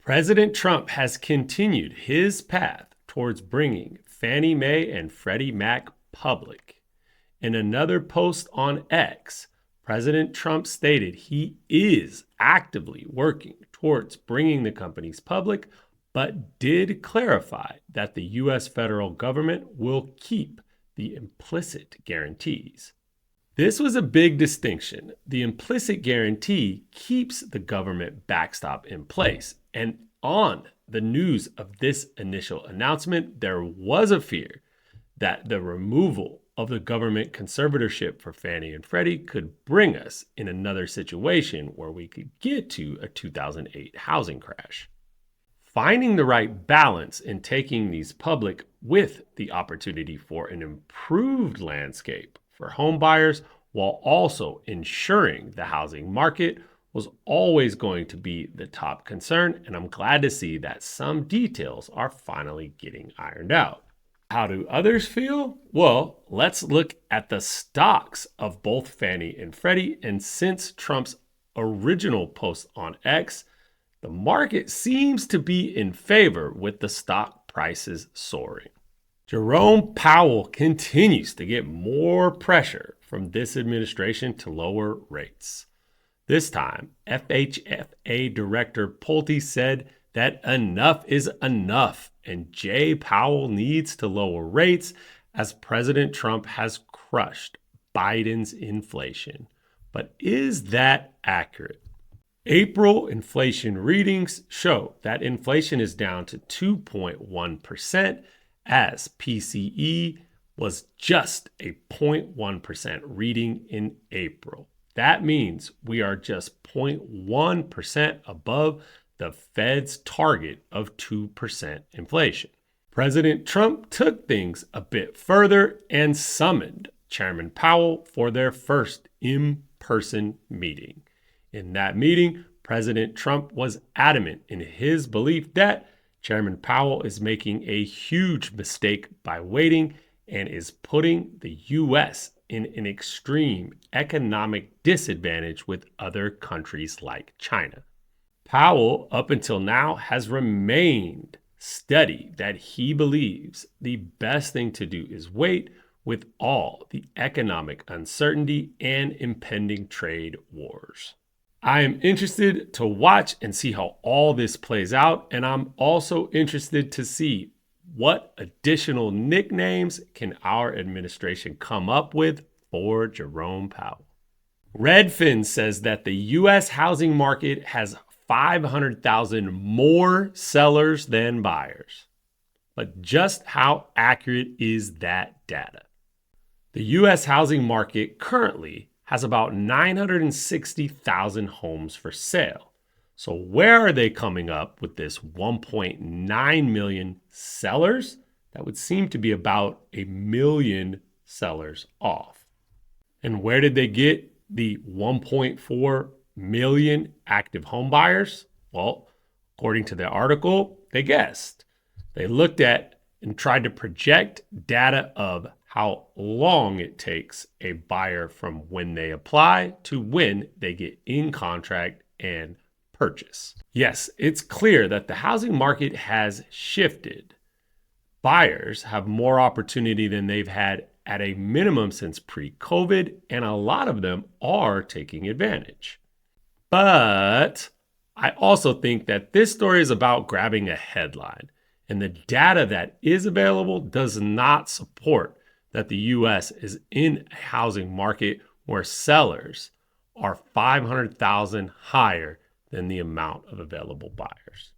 President Trump has continued his path towards bringing Fannie Mae and Freddie Mac public. In another post on X, President Trump stated he is actively working towards bringing the companies public, but did clarify that the U.S. federal government will keep the implicit guarantees. This was a big distinction. The implicit guarantee keeps the government backstop in place. And on the news of this initial announcement, there was a fear that the removal of the government conservatorship for Fannie and Freddie could bring us in another situation where we could get to a 2008 housing crash. Finding the right balance in taking these public with the opportunity for an improved landscape for home buyers while also ensuring the housing market was always going to be the top concern, and I'm glad to see that some details are finally getting ironed out. How do others feel? Well, let's look at the stocks of both Fannie and Freddie, and since Trump's original post on X, the market seems to be in favor with the stock prices soaring. Jerome Powell continues to get more pressure from this administration to lower rates. This time, FHFA Director Pulte said that enough is enough and Jay Powell needs to lower rates as President Trump has crushed Biden's inflation. But is that accurate? April inflation readings show that inflation is down to 2.1% as PCE was just a 0.1% reading in April. That means we are just 0.1% above the Fed's target of 2% inflation. President Trump took things a bit further and summoned Chairman Powell for their first in-person meeting. In that meeting, President Trump was adamant in his belief that Chairman Powell is making a huge mistake by waiting and is putting the U.S. in an extreme economic disadvantage with other countries like China. Powell, up until now, has remained steady that he believes the best thing to do is wait with all the economic uncertainty and impending trade wars. I am interested to watch and see how all this plays out, and I'm also interested to see what additional nicknames can our administration come up with for Jerome Powell. Redfin says that the U.S. housing market has 500,000 more sellers than buyers. But just how accurate is that data? The U.S. housing market currently has about 960,000 homes for sale. So where are they coming up with this 1.9 million sellers? That would seem to be about 1 million sellers off. And where did they get the 1.4 million active home buyers? Well, according to the article, they guessed. They looked at and tried to project data of how long it takes a buyer from when they apply to when they get in contract and purchase. Yes, it's clear that the housing market has shifted. Buyers have more opportunity than they've had at a minimum since pre-COVID, and a lot of them are taking advantage. But I also think that this story is about grabbing a headline, and the data that is available does not support that the U.S. is in a housing market where sellers are 500,000 higher than the amount of available buyers.